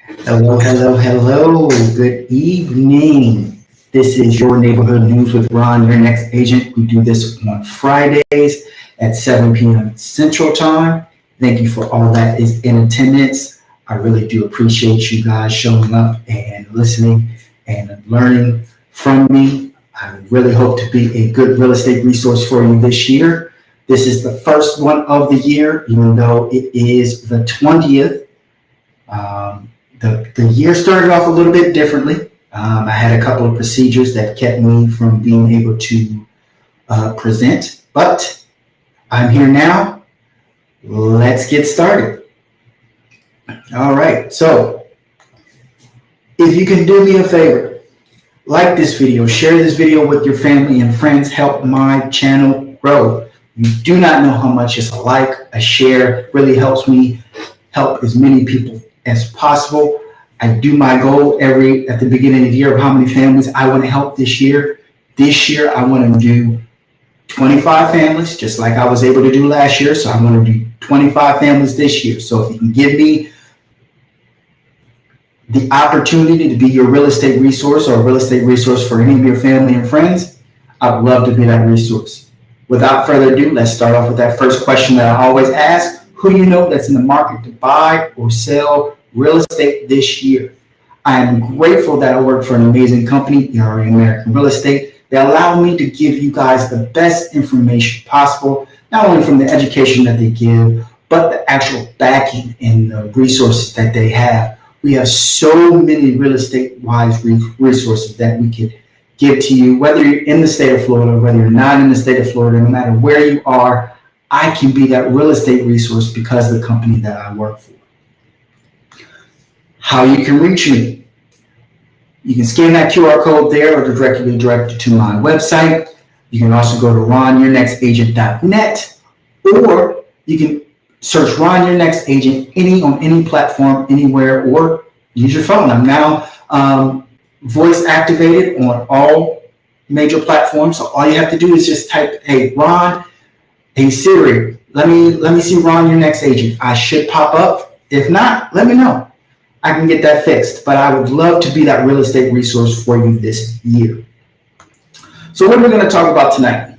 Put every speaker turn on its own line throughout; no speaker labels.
Hello, hello, hello. Good evening. This is your neighborhood news with Ron, your next agent. We do this on Fridays at 7 p.m. Central Time. Thank you for all that is in attendance. I really do appreciate you guys showing up and listening and learning from me. I really hope to be a good real estate resource for you this year. This is the first one of the year, even though it is the 20th. The year started off a little bit differently. I had a couple of procedures that kept me from being able to present, but I'm here now. Let's get started. All right, so if you can do me a favor, like this video, share this video with your family and friends, help my channel grow. You do not know how much a like, a share really helps me help as many people as possible. I do my goal at the beginning of the year of how many families I want to help this year. This year, I want to do 25 families, just like I was able to do last year. So I'm going to do 25 families this year. So if you can give me the opportunity to be your real estate resource or a real estate resource for any of your family and friends, I'd love to be that resource. Without further ado, let's start off with that first question that I always ask. Who do you know that's in the market to buy or sell real estate this year? I am grateful that I work for an amazing company, ERA American Real Estate. They allow me to give you guys the best information possible, not only from the education that they give, but the actual backing and the resources that they have. We have so many real estate-wise resources that we could give to you, whether you're in the state of Florida, whether you're not in the state of Florida, no matter where you are, I can be that real estate resource because of the company that I work for. How you can reach me. You can scan that QR code there or directly direct you to my website. You can also go to ronyournextagent.net, or you can search Ron Your Next Agent on any platform, anywhere, or use your phone. I'm now voice activated on all major platforms. So all you have to do is just type, hey, Ron, hey, Siri, let me see Ron Your Next Agent. I should pop up. If not, let me know. I can get that fixed, but I would love to be that real estate resource for you this year. So what are we going to talk about tonight?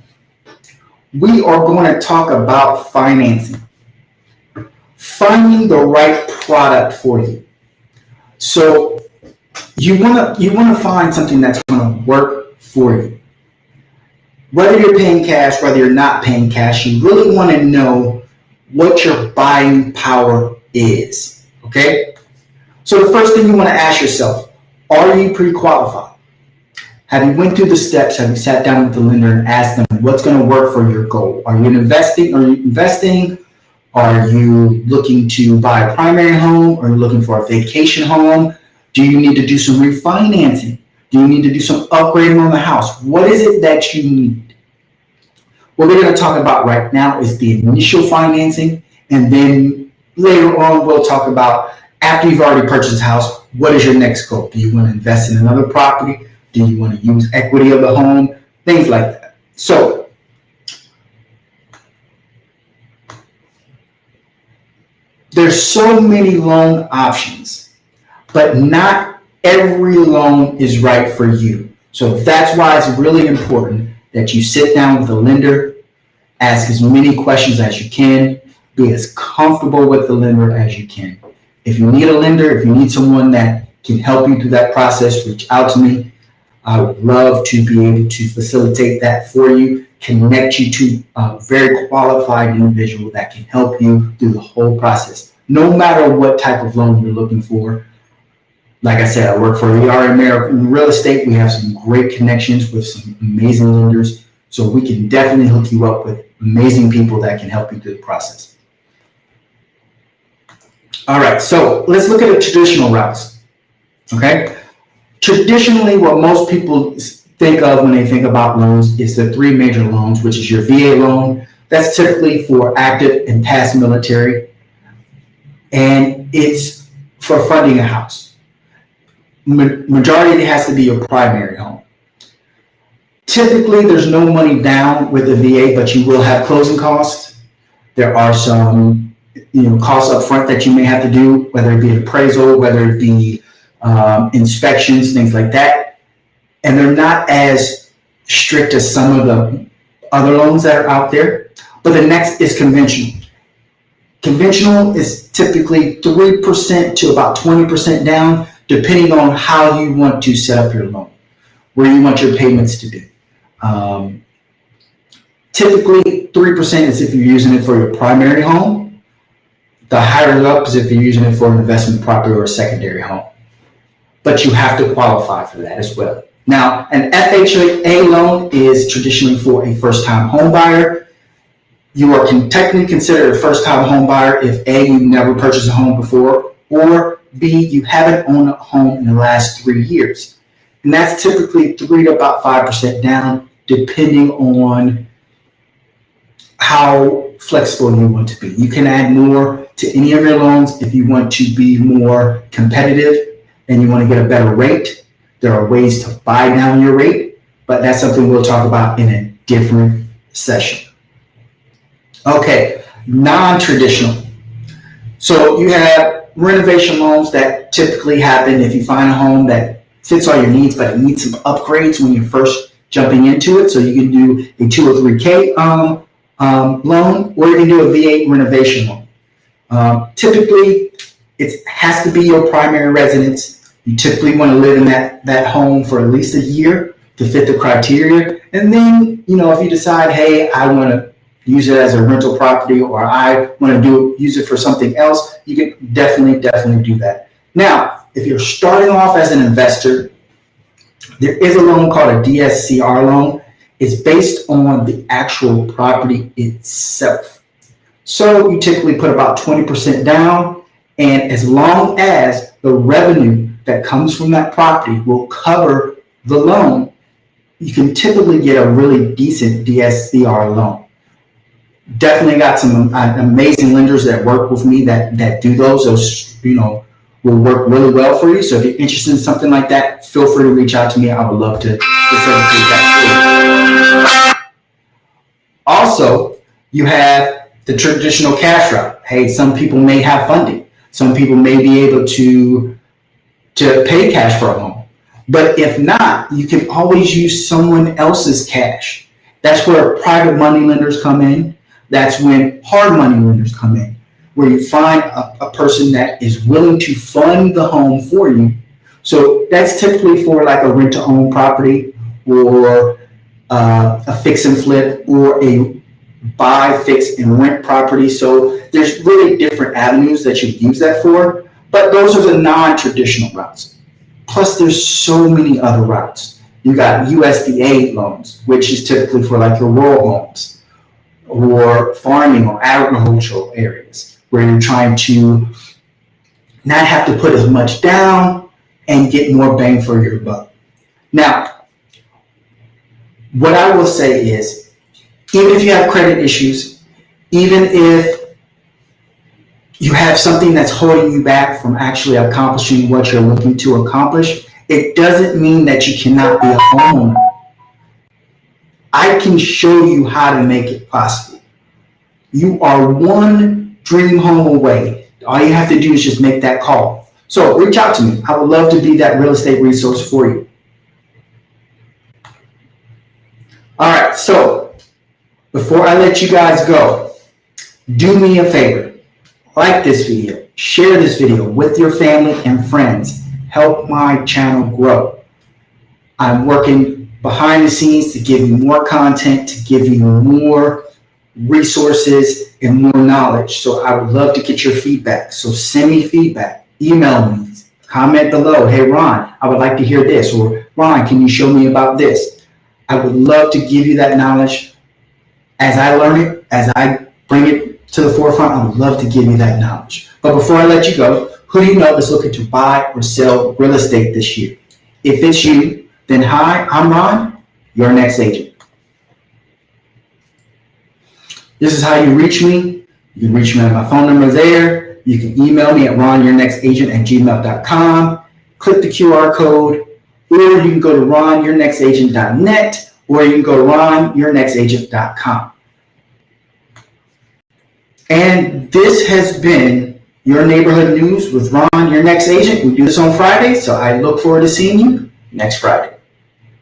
We are going to talk about financing. Finding the right product for you. So you want to find something that's going to work for you. Whether you're paying cash, whether you're not paying cash, you really want to know what your buying power is. Okay? So the first thing you want to ask yourself, are you pre-qualified? Have you went through the steps? Have you sat down with the lender and asked them what's going to work for your goal? Are you investing? Are you looking to buy a primary home? Are you looking for a vacation home? Do you need to do some refinancing? Do you need to do some upgrading on the house? What is it that you need? What we're going to talk about right now is the initial financing, and then later on we'll talk about after you've already purchased a house, what is your next goal? Do you want to invest in another property? Do you want to use equity of the home? Things like that. So there's so many loan options, but not every loan is right for you. So that's why it's really important that you sit down with the lender, ask as many questions as you can, be as comfortable with the lender as you can. If you need a lender, if you need someone that can help you through that process, reach out to me. I would love to be able to facilitate that for you, connect you to a very qualified individual that can help you through the whole process. No matter what type of loan you're looking for. Like I said, I work for ERA American Real Estate. We have some great connections with some amazing lenders. So we can definitely hook you up with amazing people that can help you through the process. All right, so let's look at the traditional routes, okay? Traditionally, what most people think of when they think about loans is the three major loans, which is your VA loan. That's typically for active and past military, and it's for funding a house. Majority, it has to be your primary home. Typically, there's no money down with the VA, but you will have closing costs. There are some costs up front that you may have to do, whether it be an appraisal, whether it be inspections, things like that. And they're not as strict as some of the other loans that are out there. But the next is conventional. Conventional is typically 3% to about 20% down, depending on how you want to set up your loan, where you want your payments to be. Typically, 3% is if you're using it for your primary home. The higher up is if you're using it for an investment property or a secondary home. But you have to qualify for that as well. Now, an FHA loan is traditionally for a first-time home buyer. You are technically considered a first-time home buyer if A, you've never purchased a home before, or B, you haven't owned a home in the last 3 years. And that's typically 3 to about 5% down, depending on how flexible you want to be. You can add more to any of your loans if you want to be more competitive and you want to get a better rate. There are ways to buy down your rate, but that's something we'll talk about in a different session. Okay, non-traditional. So you have renovation loans that typically happen if you find a home that fits all your needs, but it needs some upgrades when you're first jumping into it. So you can do a 203K loan, or you can do a V8 renovation loan. Typically, it has to be your primary residence. You typically want to live in that home for at least a year to fit the criteria. And then, if you decide, hey, I want to use it as a rental property, or I want to use it for something else, you can definitely do that. Now, if you're starting off as an investor, there is a loan called a DSCR loan. It's based on the actual property itself. So you typically put about 20% down, and as long as the revenue that comes from that property will cover the loan, you can typically get a really decent DSCR loan. Definitely got some amazing lenders that work with me that do those. Those, will work really well for you. So if you're interested in something like that, feel free to reach out to me. I would love to facilitate that for you. Also, you have the traditional cash route. Hey, some people may have funding. Some people may be able to pay cash for a home. But if not, you can always use someone else's cash. That's where private money lenders come in. That's when hard money lenders come in, where you find a person that is willing to fund the home for you. So that's typically for like a rent-to-own property, or a fix and flip, or a buy, fix, and rent property. So there's really different avenues that you use that for, but those are the non-traditional routes. Plus, there's so many other routes. You got USDA loans, which is typically for like your rural homes, or farming or agricultural areas, where you're trying to not have to put as much down and get more bang for your buck. Now, what I will say is, even if you have credit issues, even if you have something that's holding you back from actually accomplishing what you're looking to accomplish, it doesn't mean that you cannot be a homeowner. I can show you how to make it possible. You are one dream home away. All you have to do is just make that call. So reach out to me. I would love to be that real estate resource for you. All right, so before I let you guys go, do me a favor. Like this video, share this video with your family and friends. Help my channel grow. I'm working behind the scenes to give you more content, to give you more resources and more knowledge. So I would love to get your feedback. So send me feedback, email me, comment below. Hey, Ron, I would like to hear this. Or Ron, can you show me about this? I would love to give you that knowledge. As I learn it, as I bring it to the forefront, I would love to give you that knowledge. But before I let you go, who do you know is looking to buy or sell real estate this year? If it's you, then hi, I'm Ron, your next agent. This is how you reach me. You can reach me at my phone number there. You can email me at ronyournextagent@gmail.com. Click the QR code, or you can go to ronyournextagent.net, or you can go to ronyournextagent.com. And this has been your neighborhood news with Ron, your next agent. We do this on Friday, so I look forward to seeing you next Friday.